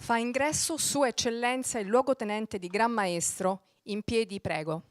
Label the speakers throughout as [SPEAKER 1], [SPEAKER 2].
[SPEAKER 1] Fa ingresso Sua Eccellenza il luogotenente di Gran Maestro. In piedi, prego.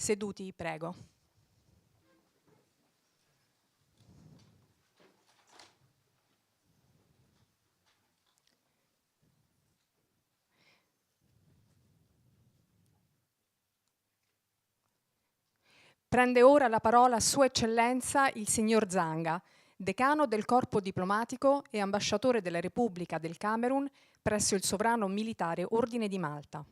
[SPEAKER 1] Seduti, prego. Prende ora la parola Sua Eccellenza il signor Zanga, decano del Corpo Diplomatico e ambasciatore della Repubblica del Camerun presso il Sovrano Militare Ordine di Malta.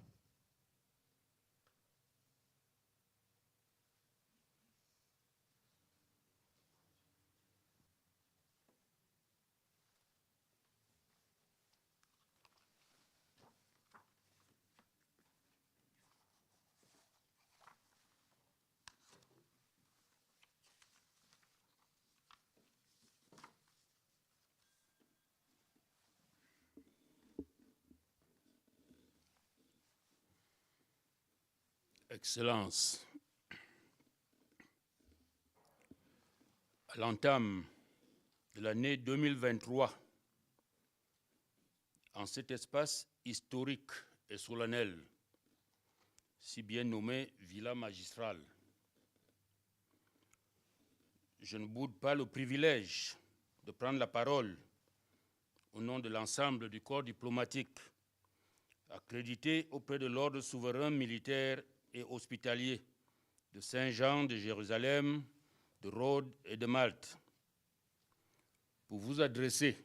[SPEAKER 2] Excellences, à l'entame de l'année 2023, en cet espace historique et solennel, si bien nommé Villa Magistral, je ne boude pas le privilège de prendre la parole au nom de l'ensemble du corps diplomatique accrédité auprès de l'ordre souverain militaire et hospitalier de Saint-Jean, de Jérusalem, de Rhodes et de Malte, pour vous adresser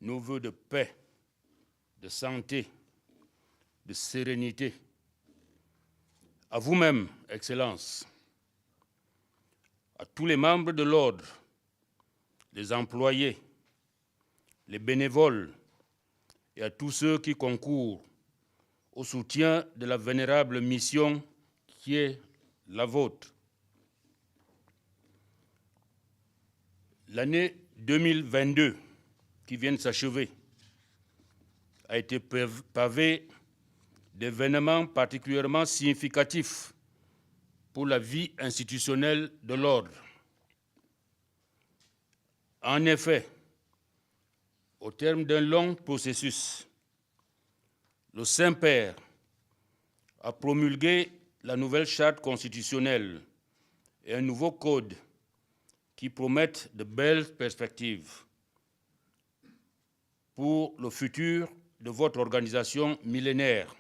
[SPEAKER 2] nos vœux de paix, de santé, de sérénité. À vous-même, Excellences, à tous les membres de l'ordre, les employés, les bénévoles et à tous ceux qui concourent au soutien de la vénérable mission qui est la vôtre. L'année 2022 qui vient de s'achever a été pavée d'événements particulièrement significatifs pour la vie institutionnelle de l'ordre. En effet, au terme d'un long processus, le Saint-Père a promulgué la nouvelle charte constitutionnelle et un nouveau code qui promettent de belles perspectives pour le futur de votre organisation millénaire,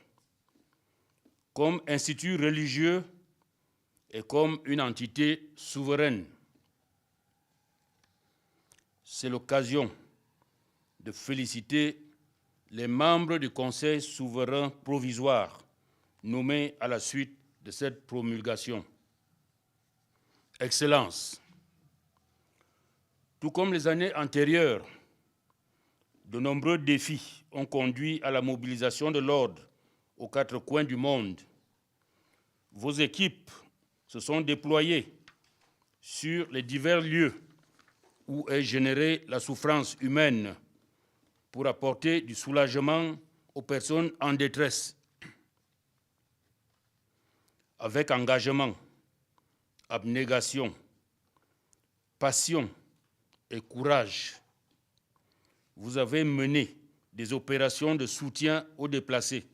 [SPEAKER 2] comme institut religieux et comme une entité souveraine. C'est l'occasion de féliciter les membres du Conseil souverain provisoire nommés à la suite de cette promulgation. Excellences, tout comme les années antérieures, de nombreux défis ont conduit à la mobilisation de l'ordre aux quatre coins du monde. Vos équipes se sont déployées sur les divers lieux où est générée la souffrance humaine pour apporter du soulagement aux personnes en détresse. Avec engagement, abnégation, passion et courage, vous avez mené des opérations de soutien aux déplacés,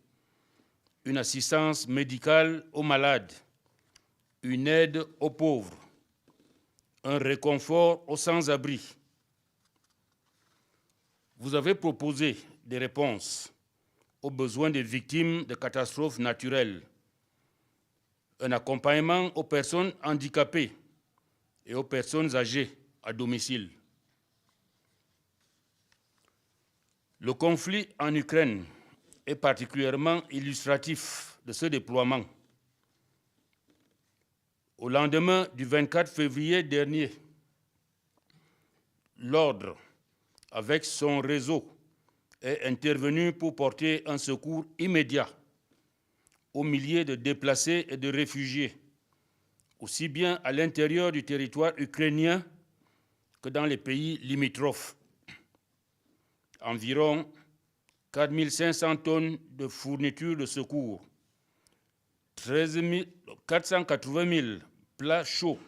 [SPEAKER 2] une assistance médicale aux malades, une aide aux pauvres, un réconfort aux sans-abri. Vous avez proposé des réponses aux besoins des victimes de catastrophes naturelles, un accompagnement aux personnes handicapées et aux personnes âgées à domicile. Le conflit en Ukraine est particulièrement illustratif de ce déploiement. Au lendemain du 24 février dernier, l'ordre, avec son réseau est intervenu pour porter un secours immédiat aux milliers de déplacés et de réfugiés, aussi bien à l'intérieur du territoire ukrainien que dans les pays limitrophes. Environ 4 500 tonnes de fournitures de secours, 480 000 plats chauds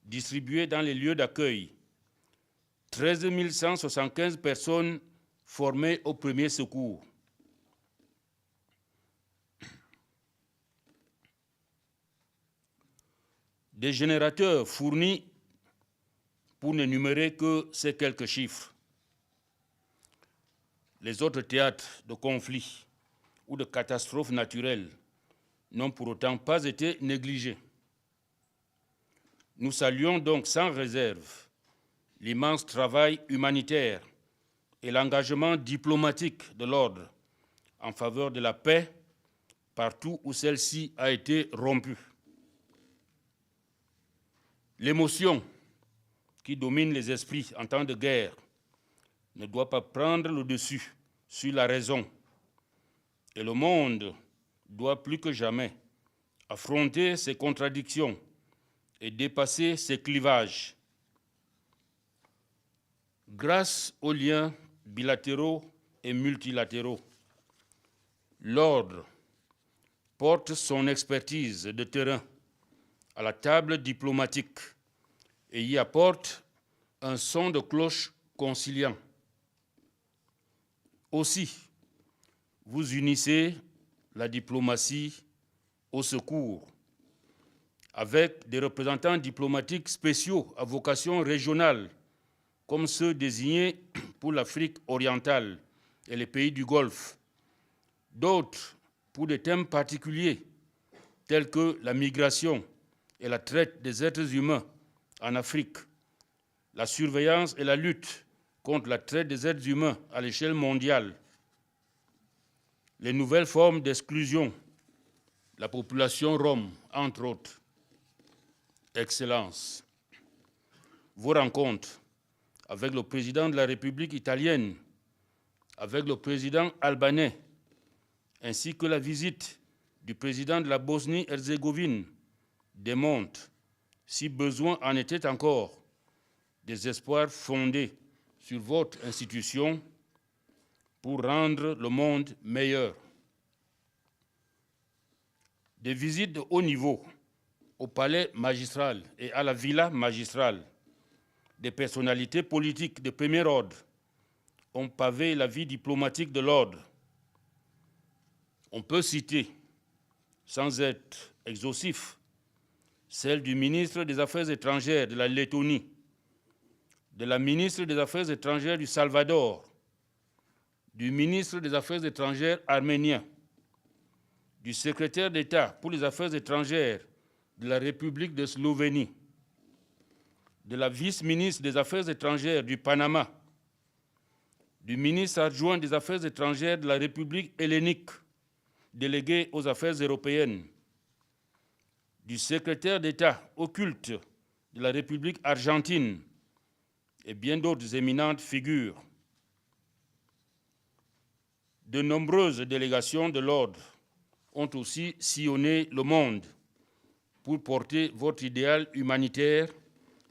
[SPEAKER 2] distribués dans les lieux d'accueil, 13 175 personnes formées au premier secours. Des générateurs fournis, pour n'énumérer que ces quelques chiffres. Les autres théâtres de conflits ou de catastrophes naturelles n'ont pour autant pas été négligés. Nous saluons donc sans réserve l'immense travail humanitaire et l'engagement diplomatique de l'ordre en faveur de la paix partout où celle-ci a été rompue. L'émotion qui domine les esprits en temps de guerre ne doit pas prendre le dessus sur la raison. Et le monde doit plus que jamais affronter ses contradictions et dépasser ses clivages. Grâce aux liens bilatéraux et multilatéraux, l'ordre porte son expertise de terrain à la table diplomatique et y apporte un son de cloche conciliant. Aussi, vous unissez la diplomatie au secours avec des représentants diplomatiques spéciaux à vocation régionale, comme ceux désignés pour l'Afrique orientale et les pays du Golfe, d'autres pour des thèmes particuliers tels que la migration et la traite des êtres humains en Afrique, la surveillance et la lutte contre la traite des êtres humains à l'échelle mondiale, les nouvelles formes d'exclusion, la population rome, entre autres. Excellences, vos rencontres avec le président de la République italienne, avec le président albanais, ainsi que la visite du président de la Bosnie-Herzégovine démontrent, si besoin en était encore, des espoirs fondés sur votre institution pour rendre le monde meilleur. Des visites de haut niveau au palais magistral et à la villa magistrale, des personnalités politiques de premier ordre ont pavé la vie diplomatique de l'ordre. On peut citer, sans être exhaustif, celle du ministre des Affaires étrangères de la Lettonie, de la ministre des Affaires étrangères du Salvador, du ministre des Affaires étrangères arménien, du secrétaire d'État pour les Affaires étrangères de la République de Slovénie, de la vice-ministre des Affaires étrangères du Panama, du ministre adjoint des Affaires étrangères de la République hellénique, délégué aux affaires européennes, du secrétaire d'État au culte de la République argentine et bien d'autres éminentes figures. De nombreuses délégations de l'ordre ont aussi sillonné le monde pour porter votre idéal humanitaire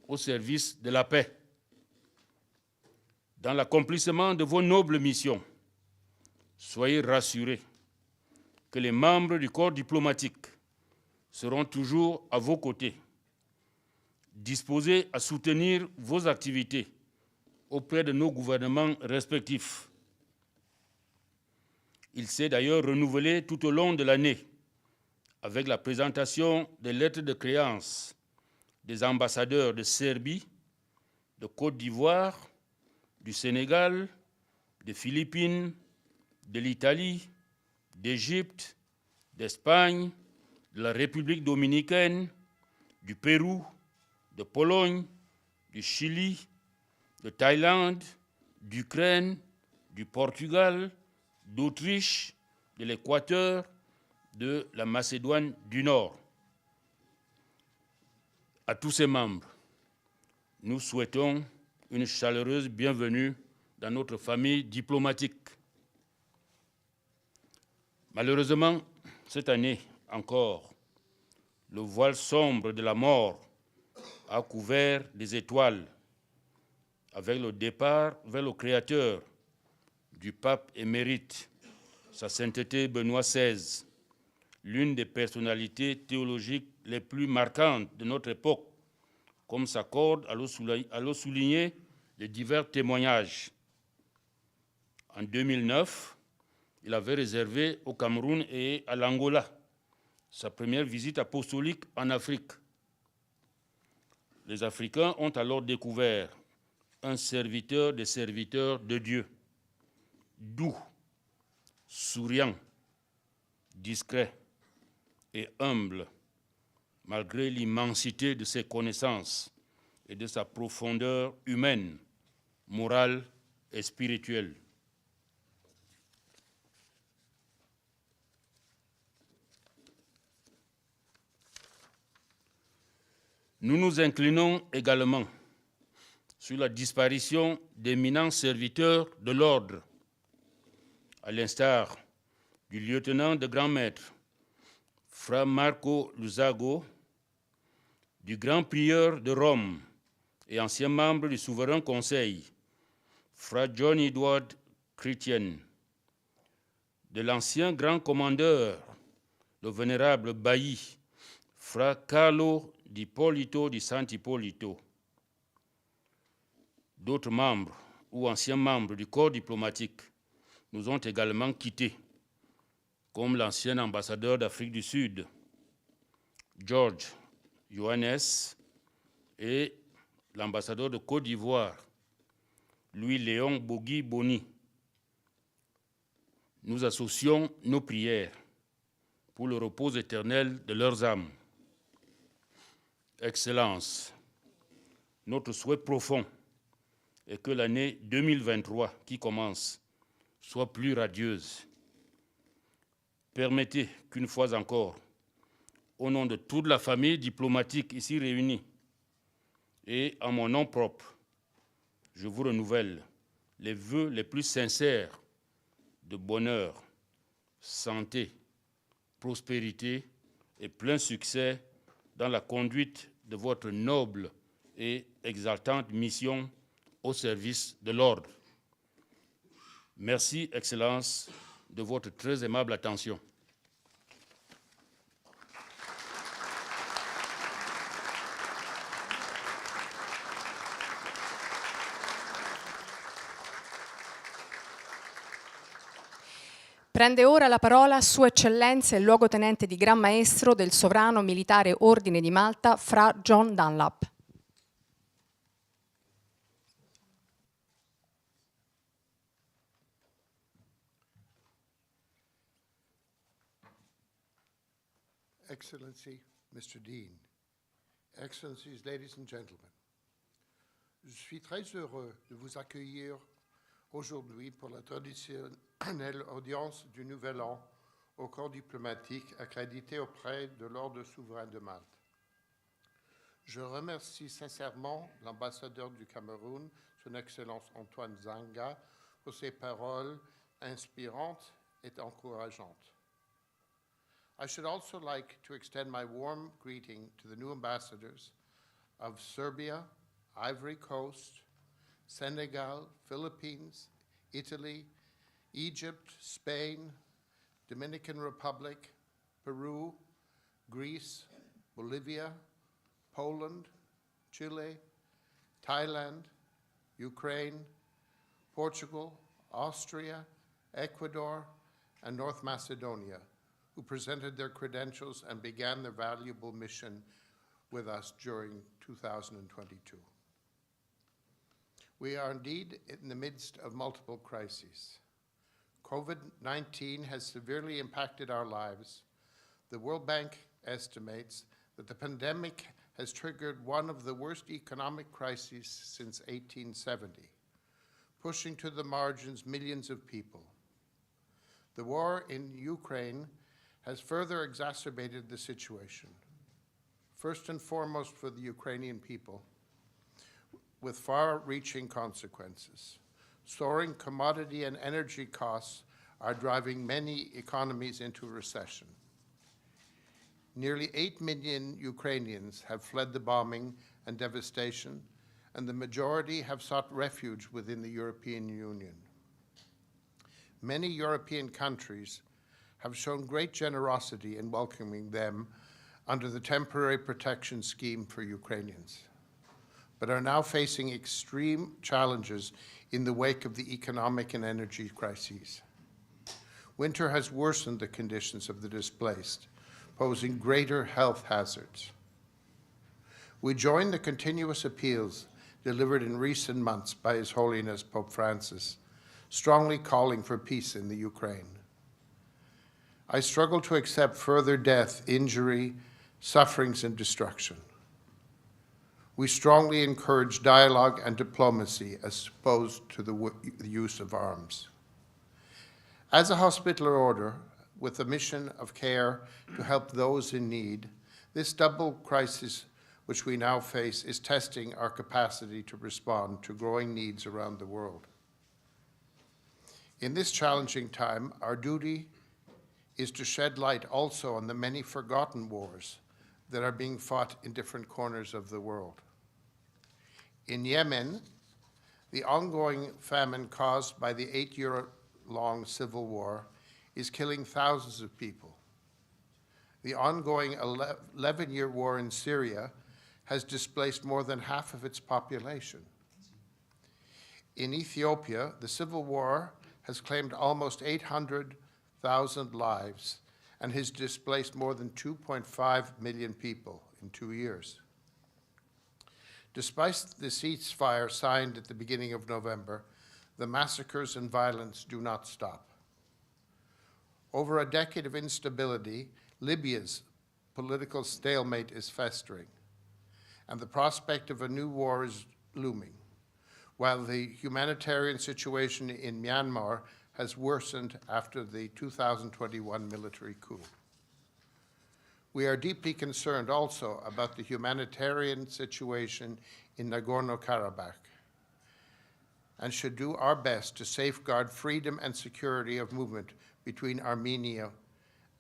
[SPEAKER 2] au service de la paix. Dans l'accomplissement de vos nobles missions, soyez rassurés que les membres du corps diplomatique seront toujours à vos côtés, disposés à soutenir vos activités auprès de nos gouvernements respectifs. Il s'est d'ailleurs renouvelé tout au long de l'année avec la présentation des lettres de créance des ambassadeurs de Serbie, de Côte d'Ivoire, du Sénégal, des Philippines, de l'Italie, d'Égypte, d'Espagne, de la République dominicaine, du Pérou, de Pologne, du Chili, de Thaïlande, d'Ukraine, du Portugal, d'Autriche, de l'Équateur, de la Macédoine du Nord. À tous ces membres, nous souhaitons une chaleureuse bienvenue dans notre famille diplomatique. Malheureusement, cette année encore, le voile sombre de la mort a couvert des étoiles avec le départ vers le Créateur du pape émérite, sa sainteté Benoît XVI, l'une des personnalités théologiques les plus marquantes de notre époque, comme s'accorde à le souligner les divers témoignages. En 2009, il avait réservé au Cameroun et à l'Angola sa première visite apostolique en Afrique. Les Africains ont alors découvert un serviteur des serviteurs de Dieu, doux, souriant, discret et humble, malgré l'immensité de ses connaissances et de sa profondeur humaine, morale et spirituelle. Nous nous inclinons également sur la disparition d'éminents serviteurs de l'ordre, à l'instar du lieutenant de grand maître Fra Marco Luzago, du grand prieur de Rome et ancien membre du souverain conseil Fra John T, de l'ancien grand commandeur, le vénérable bailli Fra Carlo d'Ippolito di Sant'Ippolito. D'autres membres ou anciens membres du corps diplomatique nous ont également quittés, comme l'ancien ambassadeur d'Afrique du Sud, George Johannes, et l'ambassadeur de Côte d'Ivoire, Louis-Léon Bogui Boni. Nous associons nos prières pour le repos éternel de leurs âmes. Excellences, notre souhait profond est que l'année 2023 qui commence soit plus radieuse. Permettez qu'une fois encore, au nom de toute la famille diplomatique ici réunie et en mon nom propre, je vous renouvelle les vœux les plus sincères de bonheur, santé, prospérité et plein succès dans la conduite de votre noble et exaltante mission au service de l'ordre. Merci, Excellence, de votre très aimable attention.
[SPEAKER 1] Prende ora la parola Sua Eccellenza il luogotenente di Gran Maestro del Sovrano Militare Ordine di Malta, Fra John Dunlap.
[SPEAKER 3] Excellency, Mr. Dean, Excellencies, ladies and gentlemen, je suis très heureux de vous accueillir aujourd'hui pour la traditionnelle audience du Nouvel An au corps diplomatique accrédité auprès de l'Ordre souverain de Malte. Je remercie sincèrement l'ambassadeur du Cameroun, son Excellence Antoine Zanga, pour ses paroles inspirantes et encourageantes. I should also like to extend my warm greeting to the new ambassadors of Serbia, Ivory Coast, Senegal, Philippines, Italy, Egypt, Spain, Dominican Republic, Peru, Greece, Bolivia, Poland, Chile, Thailand, Ukraine, Portugal, Austria, Ecuador, and North Macedonia, who presented their credentials and began their valuable mission with us during 2022. We are indeed in the midst of multiple crises. COVID-19 has severely impacted our lives. The World Bank estimates that the pandemic has triggered one of the worst economic crises since 1870, pushing to the margins millions of people. The war in Ukraine has further exacerbated the situation, first and foremost for the Ukrainian people, with far-reaching consequences. Soaring commodity and energy costs are driving many economies into recession. Nearly 8 million Ukrainians have fled the bombing and devastation, and the majority have sought refuge within the European Union. Many European countries have shown great generosity in welcoming them under the temporary protection scheme for Ukrainians, but are now facing extreme challenges in the wake of the economic and energy crises. Winter has worsened the conditions of the displaced, posing greater health hazards. We join the continuous appeals delivered in recent months by His Holiness Pope Francis, strongly calling for peace in the Ukraine. I struggle to accept further death, injury, sufferings, and destruction. We strongly encourage dialogue and diplomacy as opposed to the use of arms. As a hospitaller order, with a mission of care to help those in need, this double crisis which we now face is testing our capacity to respond to growing needs around the world. In this challenging time, our duty is to shed light also on the many forgotten wars that are being fought in different corners of the world. In Yemen, the ongoing famine caused by the 8-year-long civil war is killing thousands of people. The ongoing 11-year war in Syria has displaced more than half of its population. In Ethiopia, the civil war has claimed almost 800,000 lives and has displaced more than 2.5 million people in 2 years. Despite the ceasefire signed at the beginning of November, the massacres and violence do not stop. Over a decade of instability, Libya's political stalemate is festering, and the prospect of a new war is looming, while the humanitarian situation in Myanmar has worsened after the 2021 military coup. We are deeply concerned also about the humanitarian situation in Nagorno-Karabakh and should do our best to safeguard freedom and security of movement between Armenia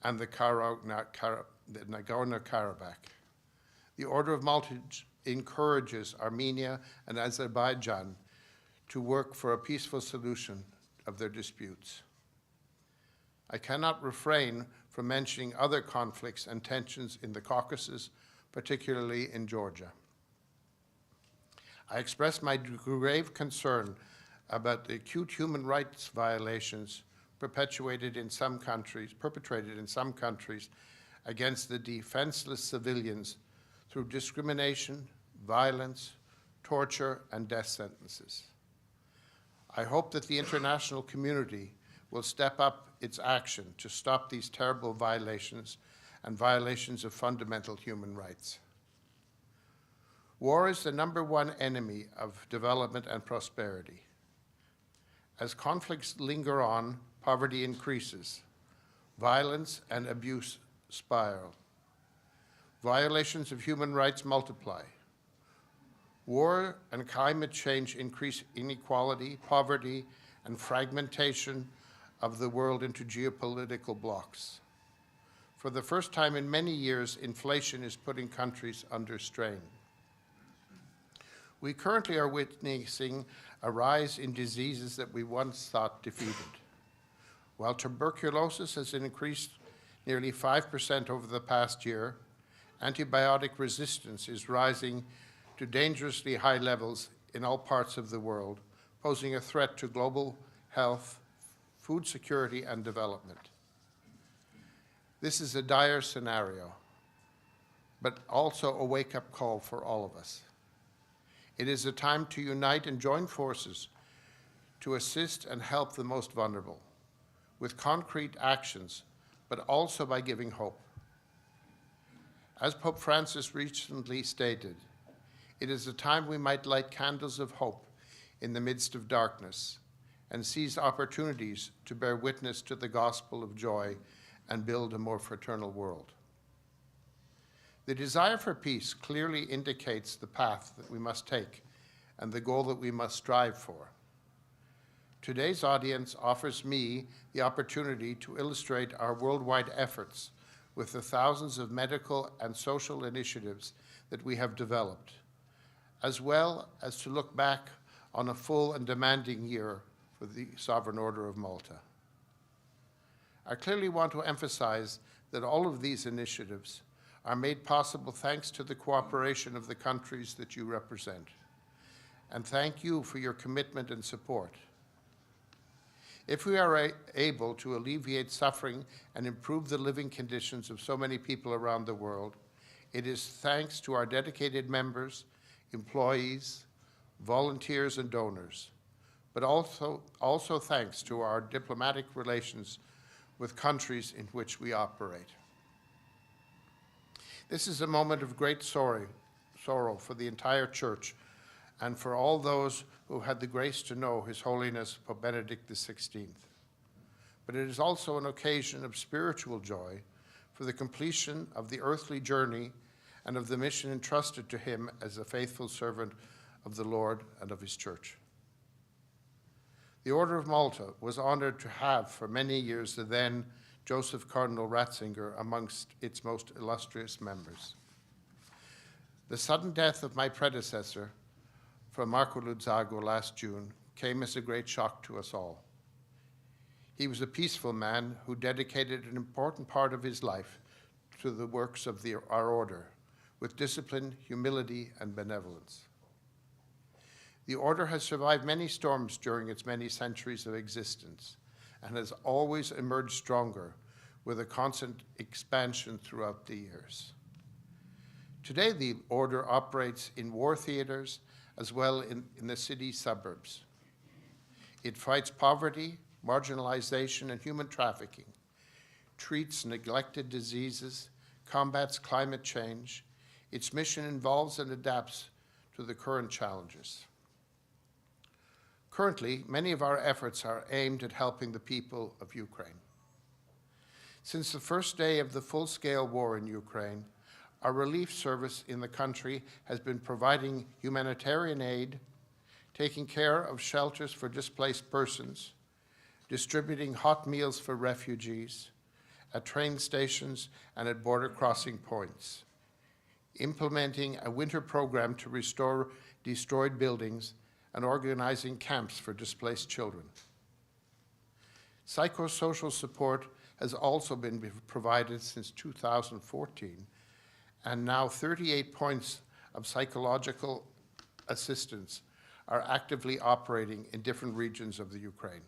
[SPEAKER 3] and the Nagorno-Karabakh. The Order of Malta encourages Armenia and Azerbaijan to work for a peaceful solution of their disputes. I cannot refrain from mentioning other conflicts and tensions in the Caucasus, particularly in Georgia. I express my grave concern about the acute human rights violations perpetrated in some countries against the defenseless civilians through discrimination, violence, torture, and death sentences. I hope that the international community will step up its action to stop these terrible violations and violations of fundamental human rights. War is the #1 enemy of development and prosperity. As conflicts linger on, poverty increases, violence and abuse spiral. Violations of human rights multiply. War and climate change increase inequality, poverty, and fragmentation of the world into geopolitical blocs. For the first time in many years, inflation is putting countries under strain. We currently are witnessing a rise in diseases that we once thought defeated. While tuberculosis has increased nearly 5% over the past year, antibiotic resistance is rising to dangerously high levels in all parts of the world, posing a threat to global health, food security, and development. This is a dire scenario, but also a wake-up call for all of us. It is a time to unite and join forces to assist and help the most vulnerable with concrete actions, but also by giving hope. As Pope Francis recently stated, it is a time we might light candles of hope in the midst of darkness and seize opportunities to bear witness to the gospel of joy and build a more fraternal world. The desire for peace clearly indicates the path that we must take and the goal that we must strive for. Today's audience offers me the opportunity to illustrate our worldwide efforts with the thousands of medical and social initiatives that we have developed, as well as to look back on a full and demanding year for the Sovereign Order of Malta. I clearly want to emphasize that all of these initiatives are made possible thanks to the cooperation of the countries that you represent. And thank you for your commitment and support. If we are able to alleviate suffering and improve the living conditions of so many people around the world, it is thanks to our dedicated members, employees, volunteers, and donors, but also thanks to our diplomatic relations with countries in which we operate. This is a moment of great sorrow for the entire Church and for all those who had the grace to know His Holiness Pope Benedict XVI. But it is also an occasion of spiritual joy for the completion of the earthly journey and of the mission entrusted to him as a faithful servant of the Lord and of His Church. The Order of Malta was honored to have for many years the then Joseph Cardinal Ratzinger amongst its most illustrious members. The sudden death of my predecessor, Fra Marco Luzago, last June, came as a great shock to us all. He was a peaceful man who dedicated an important part of his life to the works of our order, with discipline, humility, and benevolence. The order has survived many storms during its many centuries of existence and has always emerged stronger with a constant expansion throughout the years. Today, the order operates in war theaters as well in the city suburbs. It fights poverty, marginalization, and human trafficking, treats neglected diseases, combats climate change. Its mission involves and adapts to the current challenges. Currently, many of our efforts are aimed at helping the people of Ukraine. Since the first day of the full-scale war in Ukraine, our relief service in the country has been providing humanitarian aid, taking care of shelters for displaced persons, distributing hot meals for refugees at train stations and at border crossing points, implementing a winter program to restore destroyed buildings, and organizing camps for displaced children. Psychosocial support has also been provided since 2014, and now 38 points of psychological assistance are actively operating in different regions of the Ukraine.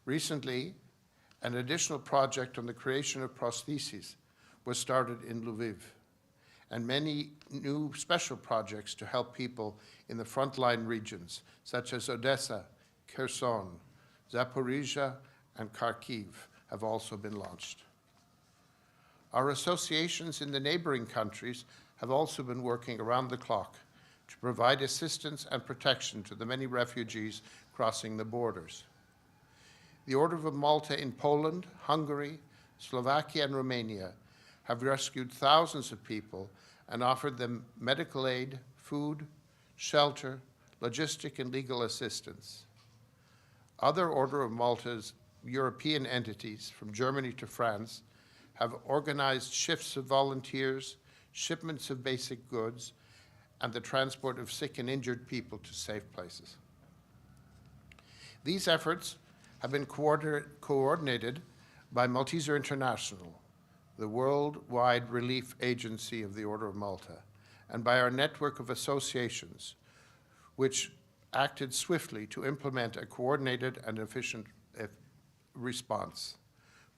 [SPEAKER 3] Recently, an additional project on the creation of prostheses was started in Lviv, and many new special projects to help people in the frontline regions, such as Odessa, Kherson, Zaporizhia, and Kharkiv, have also been launched. Our associations in the neighboring countries have also been working around the clock to provide assistance and protection to the many refugees crossing the borders. The Order of Malta in Poland, Hungary, Slovakia, and Romania have rescued thousands of people and offered them medical aid, food, shelter, logistic and legal assistance. Other Order of Malta's European entities, from Germany to France, have organized shifts of volunteers, shipments of basic goods, and the transport of sick and injured people to safe places. These efforts have been coordinated by Malteser International, the worldwide relief agency of the Order of Malta, and by our network of associations, which acted swiftly to implement a coordinated and efficient response,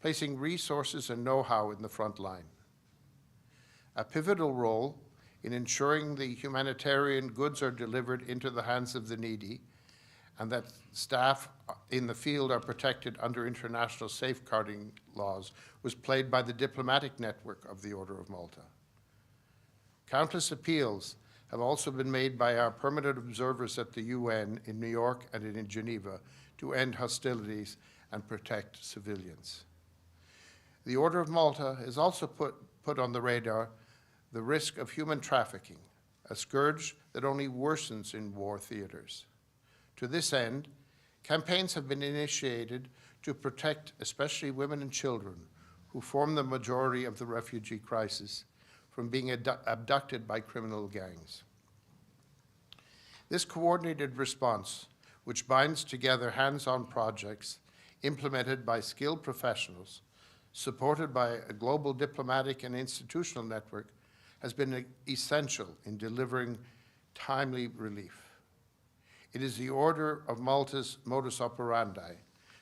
[SPEAKER 3] placing resources and know-how in the front line. A pivotal role in ensuring the humanitarian goods are delivered into the hands of the needy and that staff in the field are protected under international safeguarding laws was played by the diplomatic network of the Order of Malta. Countless appeals have also been made by our permanent observers at the UN in New York and in Geneva to end hostilities and protect civilians. The Order of Malta has also put on the radar the risk of human trafficking, a scourge that only worsens in war theaters. To this end, campaigns have been initiated to protect especially women and children who form the majority of the refugee crisis from being abducted by criminal gangs. This coordinated response, which binds together hands-on projects implemented by skilled professionals, supported by a global diplomatic and institutional network, has been essential in delivering timely relief. It is the Order of Malta's modus operandi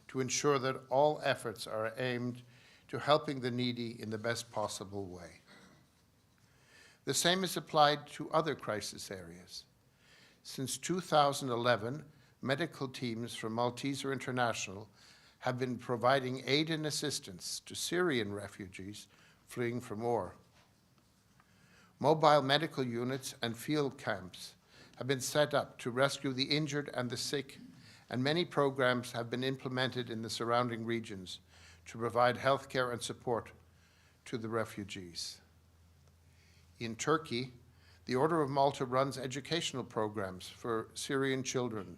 [SPEAKER 3] to ensure that all efforts are aimed to helping the needy in the best possible way. The same is applied to other crisis areas. Since 2011, medical teams from Malteser International have been providing aid and assistance to Syrian refugees fleeing from war. Mobile medical units and field camps have been set up to rescue the injured and the sick, and many programs have been implemented in the surrounding regions to provide health care and support to the refugees. In Turkey, the Order of Malta runs educational programs for Syrian children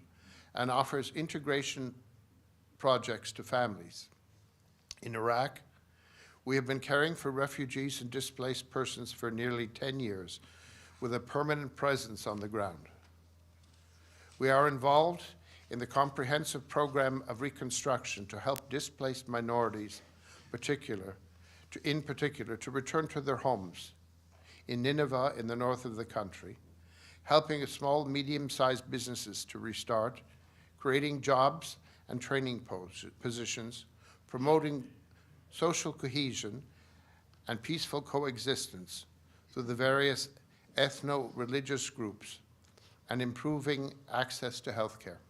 [SPEAKER 3] and offers integration projects to families. In Iraq, we have been caring for refugees and displaced persons for nearly 10 years with a permanent presence on the ground. We are involved in the comprehensive program of reconstruction to help displaced minorities, in particular, to return to their homes in Nineveh in the north of the country, helping small, medium-sized businesses to restart, creating jobs and training positions, promoting social cohesion and peaceful coexistence through the various ethno-religious groups, and improving access to health care.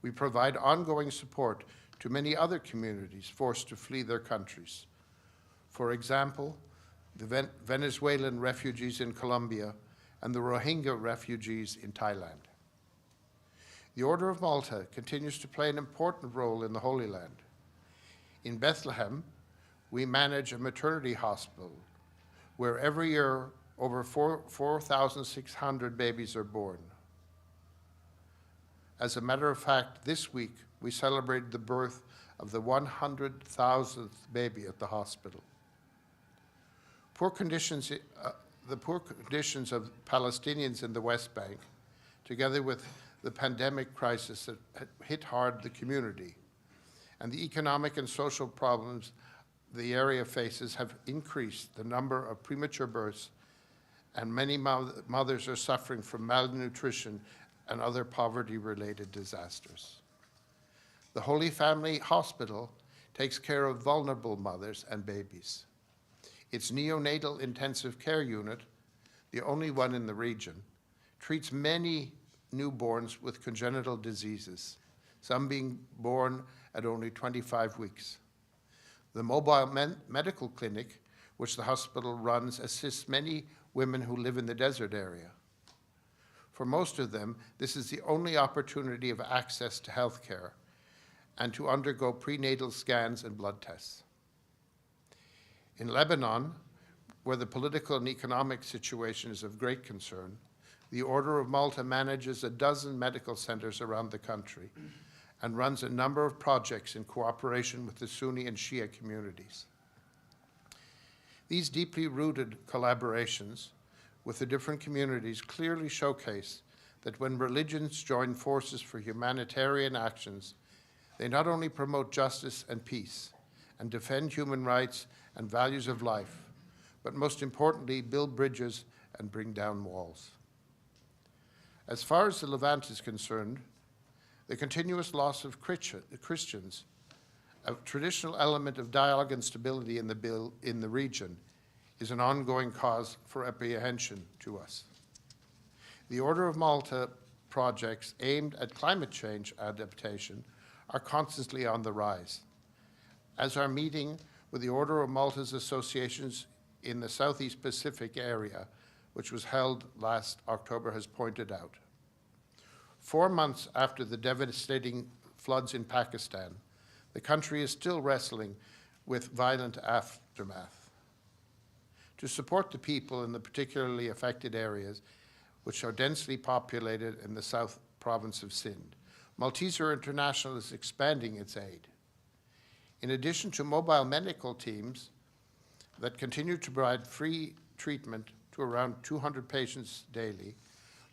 [SPEAKER 3] We provide ongoing support to many other communities forced to flee their countries. For example, the Venezuelan refugees in Colombia and the Rohingya refugees in Thailand. The Order of Malta continues to play an important role in the Holy Land. In Bethlehem, we manage a maternity hospital where every year over 4,600 babies are born. As a matter of fact, this week we celebrated the birth of the 100,000th baby at the hospital. The poor conditions of Palestinians in the West Bank, together with the pandemic crisis that hit hard the community, and the economic and social problems the area faces have increased the number of premature births, and many mothers are suffering from malnutrition and other poverty-related disasters. The Holy Family Hospital takes care of vulnerable mothers and babies. Its neonatal intensive care unit, the only one in the region, treats many newborns with congenital diseases, some being born at only 25 weeks. The mobile medical clinic, which the hospital runs, assists many women who live in the desert area. For most of them, this is the only opportunity of access to health care and to undergo prenatal scans and blood tests. In Lebanon, where the political and economic situation is of great concern, the Order of Malta manages a dozen medical centers around the country and runs a number of projects in cooperation with the Sunni and Shia communities. These deeply rooted collaborations with the different communities clearly showcase that when religions join forces for humanitarian actions, they not only promote justice and peace and defend human rights and values of life, but most importantly, build bridges and bring down walls. As far as the Levant is concerned, the continuous loss of Christians, a traditional element of dialogue and stability in the region, is an ongoing cause for apprehension to us. The Order of Malta projects aimed at climate change adaptation are constantly on the rise, as our meeting with the Order of Malta's associations in the Southeast Pacific area, which was held last October, has pointed out. 4 months after the devastating floods in Pakistan, the country is still wrestling with violent aftermath. To support the people in the particularly affected areas, which are densely populated in the south province of Sindh. Malteser International is expanding its aid. In addition to mobile medical teams that continue to provide free treatment to around 200 patients daily,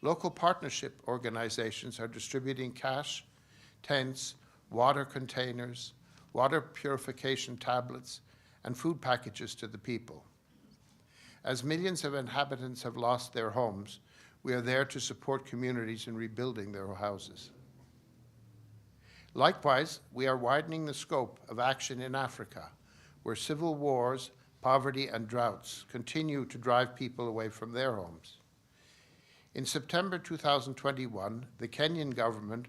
[SPEAKER 3] local partnership organizations are distributing cash, tents, water containers, water purification tablets, and food packages to the people. As millions of inhabitants have lost their homes, we are there to support communities in rebuilding their houses. Likewise, we are widening the scope of action in Africa, where civil wars, poverty, and droughts continue to drive people away from their homes. In September 2021, the Kenyan government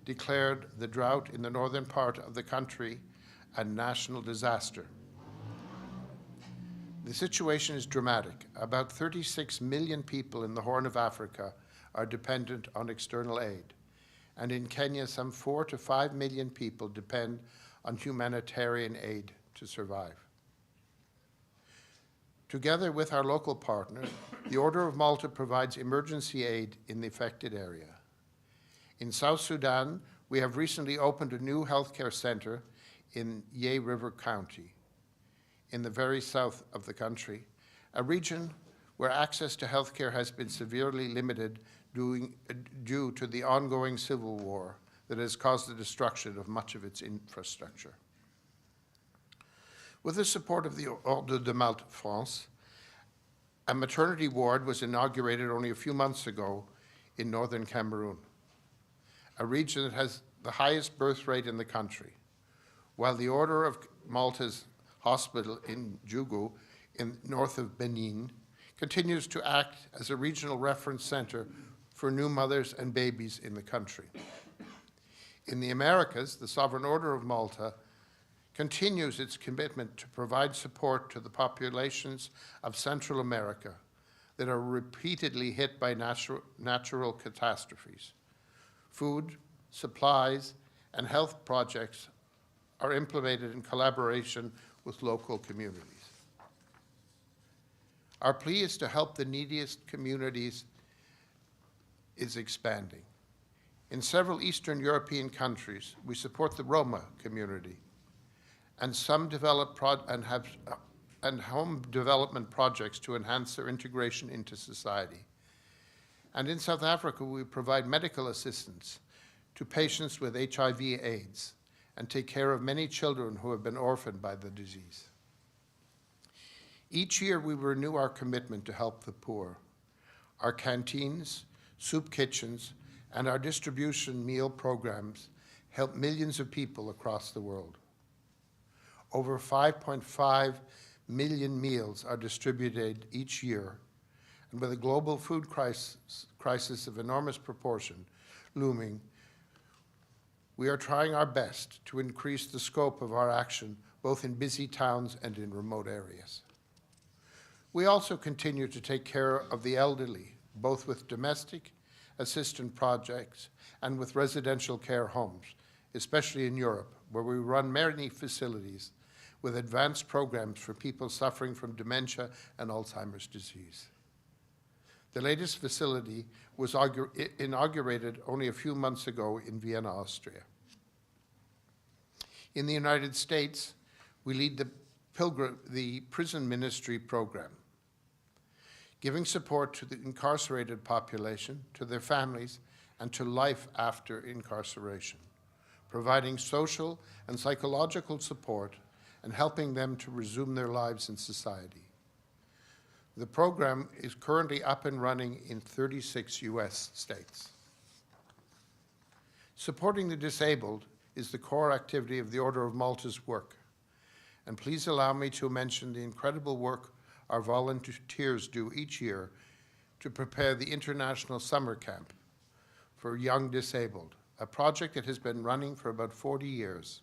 [SPEAKER 3] declared the drought in the northern part of the country a national disaster. The situation is dramatic. About 36 million people in the Horn of Africa are dependent on external aid. And in Kenya, some 4 to 5 million people depend on humanitarian aid to survive. Together with our local partners, the Order of Malta provides emergency aid in the affected area. In South Sudan, we have recently opened a new healthcare center in Ye River County, in the very south of the country, a region where access to healthcare has been severely limited due to the ongoing civil war that has caused the destruction of much of its infrastructure. With the support of the Ordre de Malta France, a maternity ward was inaugurated only a few months ago in northern Cameroon, a region that has the highest birth rate in the country, while the Order of Malta's hospital in Djougou, in north of Benin, continues to act as a regional reference center for new mothers and babies in the country. In the Americas, the Sovereign Order of Malta continues its commitment to provide support to the populations of Central America that are repeatedly hit by natural catastrophes. Food, supplies, and health projects are implemented in collaboration with local communities. Our plea is to help the neediest communities is expanding. In several Eastern European countries, we support the Roma community, and some develop home development projects to enhance their integration into society. And in South Africa, we provide medical assistance to patients with HIV/AIDS and take care of many children who have been orphaned by the disease. Each year, we renew our commitment to help the poor. Our canteens, soup kitchens, and our distribution meal programs help millions of people across the world. Over 5.5 million meals are distributed each year, and with a global food crisis of enormous proportion looming, we are trying our best to increase the scope of our action both in busy towns and in remote areas. We also continue to take care of the elderly, both with domestic assistance projects and with residential care homes, especially in Europe, where we run many facilities with advanced programs for people suffering from dementia and Alzheimer's disease. The latest facility was inaugurated only a few months ago in Vienna, Austria. In the United States, we lead the prison ministry program, giving support to the incarcerated population, to their families, and to life after incarceration, providing social and psychological support and helping them to resume their lives in society. The program is currently up and running in 36 US states. Supporting the disabled is the core activity of the Order of Malta's work. And please allow me to mention the incredible work our volunteers do each year to prepare the International Summer Camp for Young Disabled, a project that has been running for about 40 years,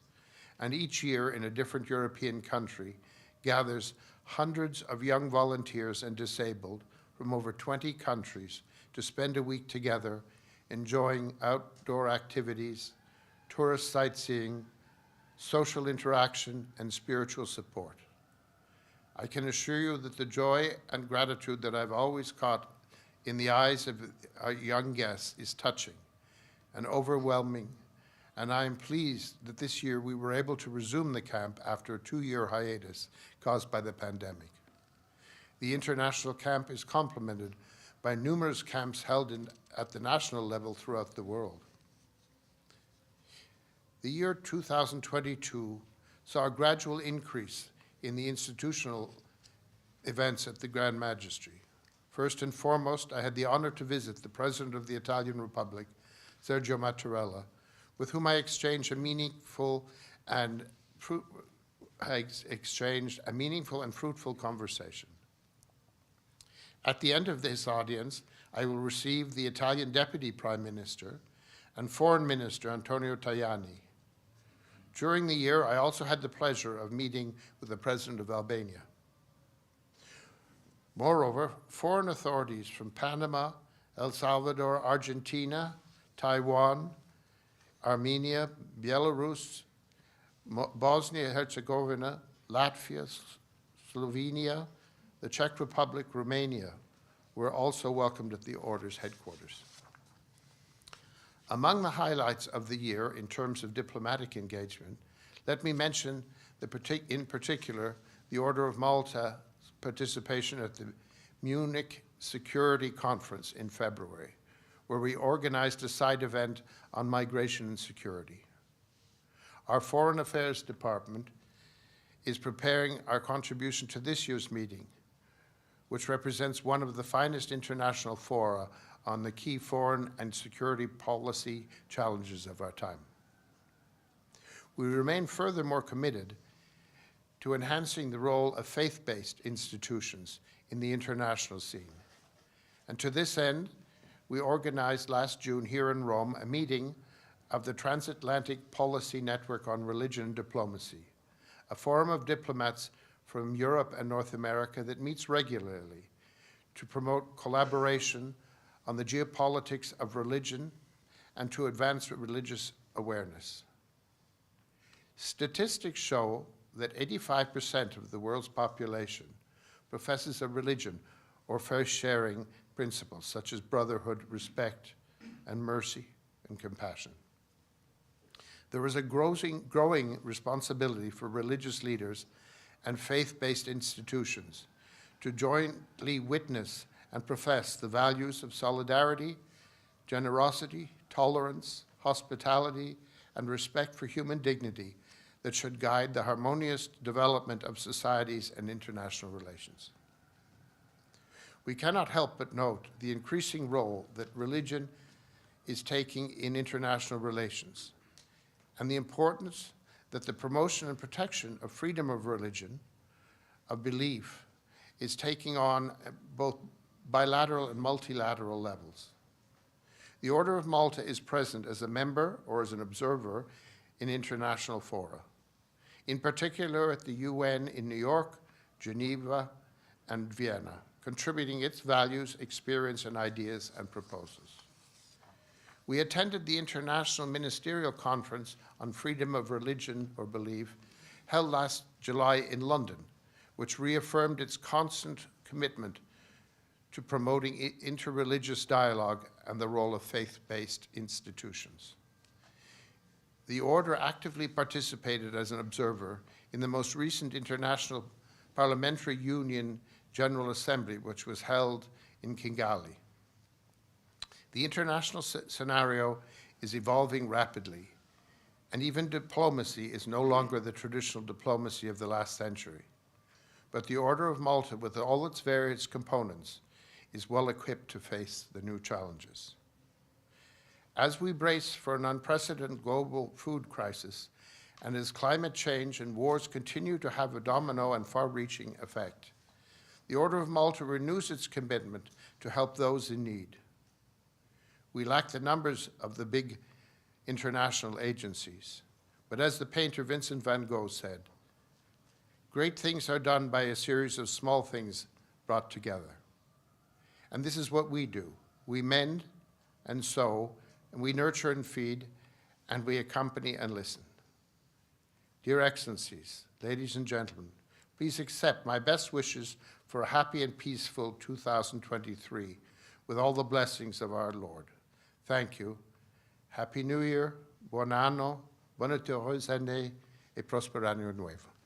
[SPEAKER 3] and each year in a different European country gathers hundreds of young volunteers and disabled from over 20 countries to spend a week together enjoying outdoor activities, tourist sightseeing, social interaction, and spiritual support. I can assure you that the joy and gratitude that I've always caught in the eyes of our young guests is touching, and overwhelming, and I am pleased that this year we were able to resume the camp after a 2-year hiatus caused by the pandemic. The international camp is complemented by numerous camps held at the national level throughout the world. The year 2022 saw a gradual increase in the institutional events at the Grand Magistry. First and foremost, I had the honor to visit the President of the Italian Republic, Sergio Mattarella, with whom I exchanged a meaningful and fruitful conversation. At the end of this audience, I will receive the Italian Deputy Prime Minister and Foreign Minister Antonio Tajani. During the year, I also had the pleasure of meeting with the President of Albania. Moreover, foreign authorities from Panama, El Salvador, Argentina, Taiwan, Armenia, Belarus, Bosnia-Herzegovina, Latvia, Slovenia, the Czech Republic, Romania were also welcomed at the Order's headquarters. Among the highlights of the year in terms of diplomatic engagement, let me mention in particular the Order of Malta's participation at the Munich Security Conference in February, where we organized a side event on migration and security. Our Foreign Affairs Department is preparing our contribution to this year's meeting, which represents one of the finest international fora on the key foreign and security policy challenges of our time. We remain furthermore committed to enhancing the role of faith-based institutions in the international scene. And to this end, we organized last June here in Rome a meeting of the Transatlantic Policy Network on Religion and Diplomacy, a forum of diplomats from Europe and North America that meets regularly to promote collaboration on the geopolitics of religion and to advance religious awareness. Statistics show that 85% of the world's population professes a religion or faith-sharing principles such as brotherhood, respect, and mercy and compassion. There is a growing responsibility for religious leaders and faith-based institutions to jointly witness and profess the values of solidarity, generosity, tolerance, hospitality, and respect for human dignity that should guide the harmonious development of societies and international relations. We cannot help but note the increasing role that religion is taking in international relations, and the importance that the promotion and protection of freedom of religion, of belief, is taking on both bilateral and multilateral levels. The Order of Malta is present as a member or as an observer in international fora, in particular at the UN in New York, Geneva, and Vienna, contributing its values, experience, and ideas and proposals. We attended the International Ministerial Conference on Freedom of Religion or Belief held last July in London, which reaffirmed its constant commitment to promoting interreligious dialogue and the role of faith-based institutions. The Order actively participated as an observer in the most recent International Parliamentary Union General Assembly, which was held in Kigali. The international scenario is evolving rapidly, and even diplomacy is no longer the traditional diplomacy of the last century. But the Order of Malta, with all its various components, is well equipped to face the new challenges. As we brace for an unprecedented global food crisis, and as climate change and wars continue to have a domino and far-reaching effect, the Order of Malta renews its commitment to help those in need. We lack the numbers of the big international agencies, but as the painter Vincent van Gogh said, great things are done by a series of small things brought together. And this is what we do. We mend and sew, and we nurture and feed, and we accompany and listen. Dear Excellencies, ladies and gentlemen, please accept my best wishes for a happy and peaceful 2023 with all the blessings of our Lord. Thank you, Happy New Year, buon anno, buona heureuse année et prospero anno nuevo.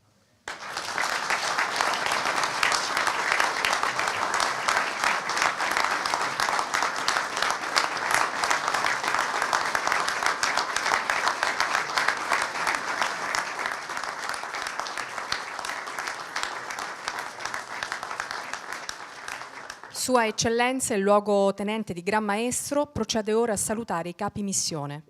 [SPEAKER 1] Sua Eccellenza, il luogotenente di Gran Maestro, procede ora a salutare i capi missione.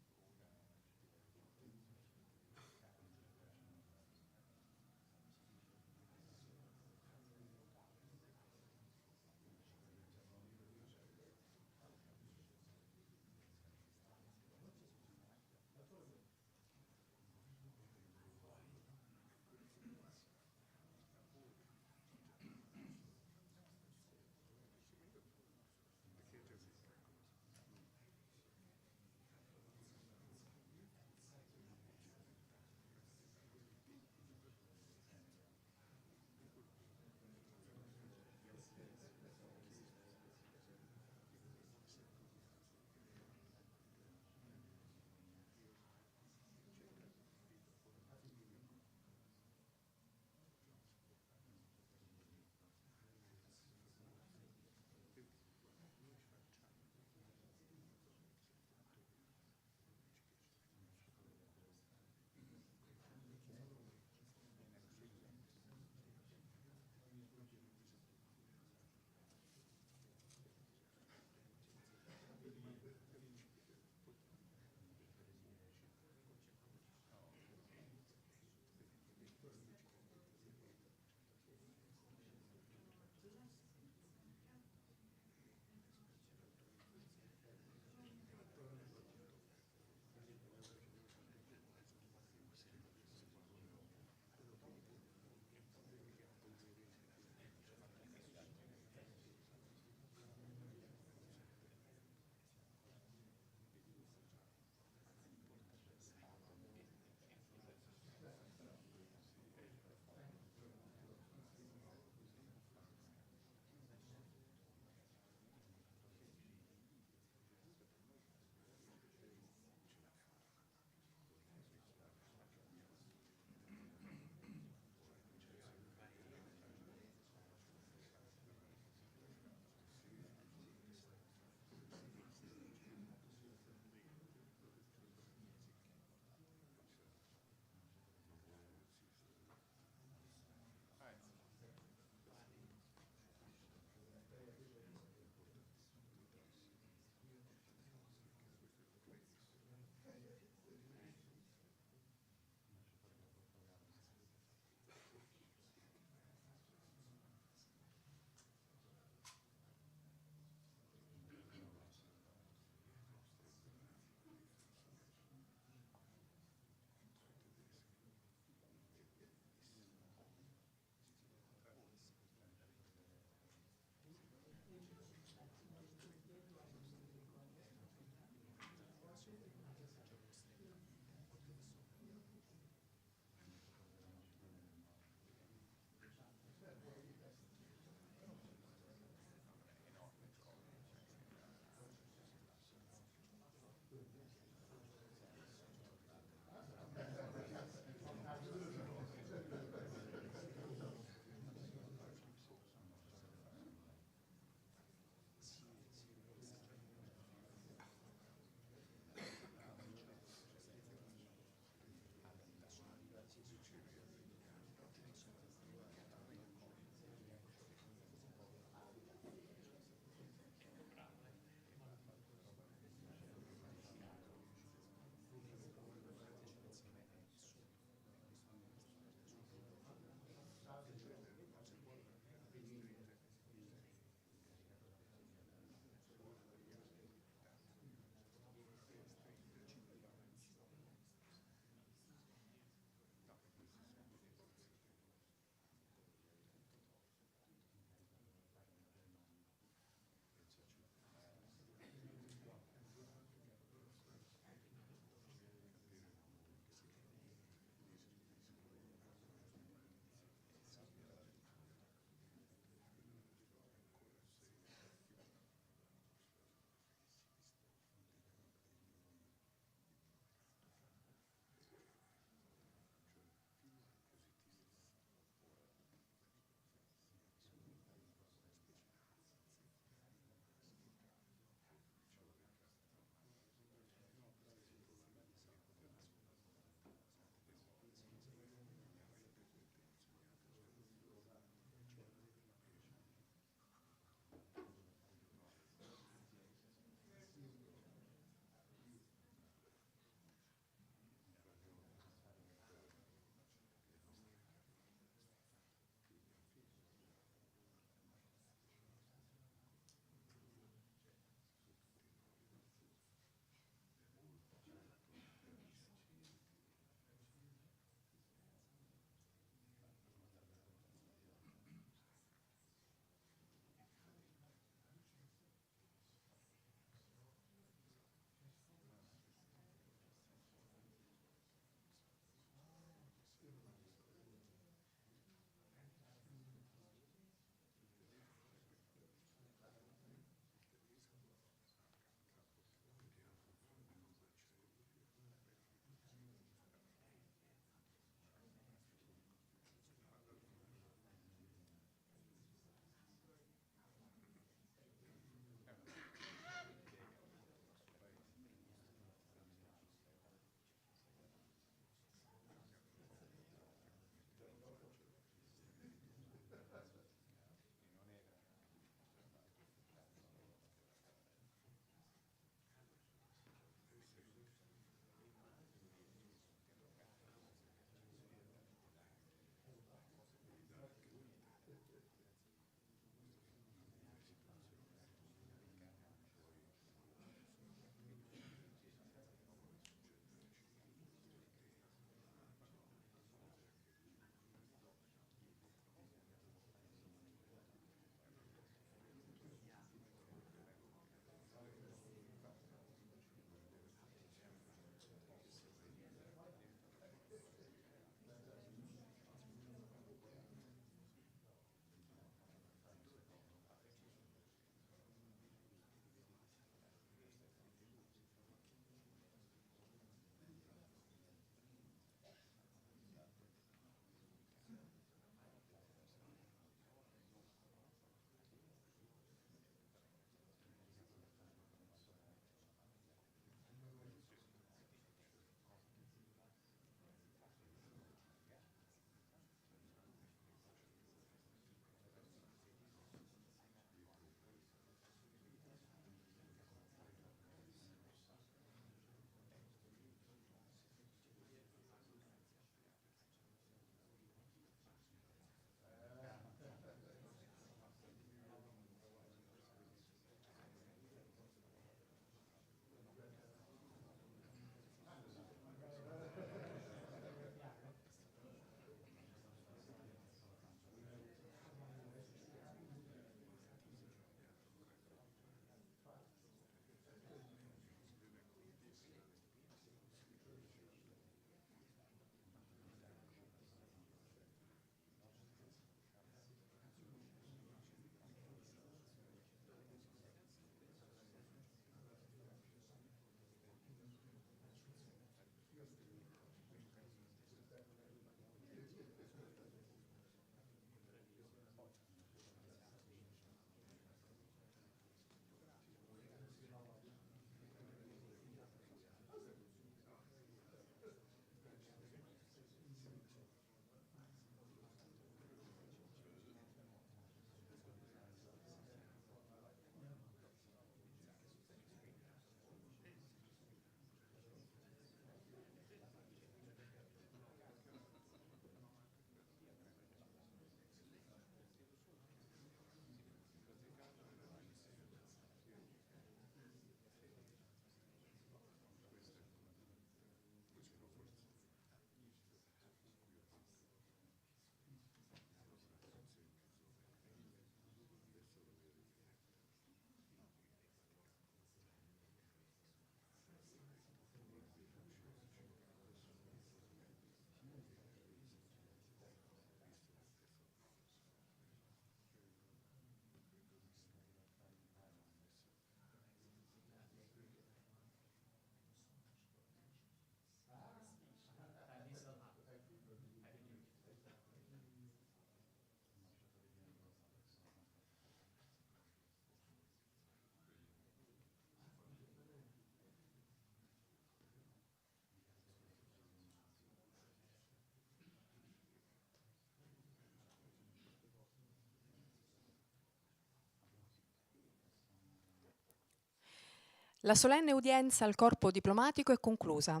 [SPEAKER 1] La solenne udienza al corpo diplomatico è conclusa.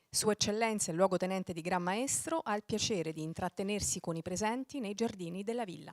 [SPEAKER 1] Sua Eccellenza il luogotenente di Gran Maestro ha il piacere di intrattenersi con i presenti nei giardini della villa.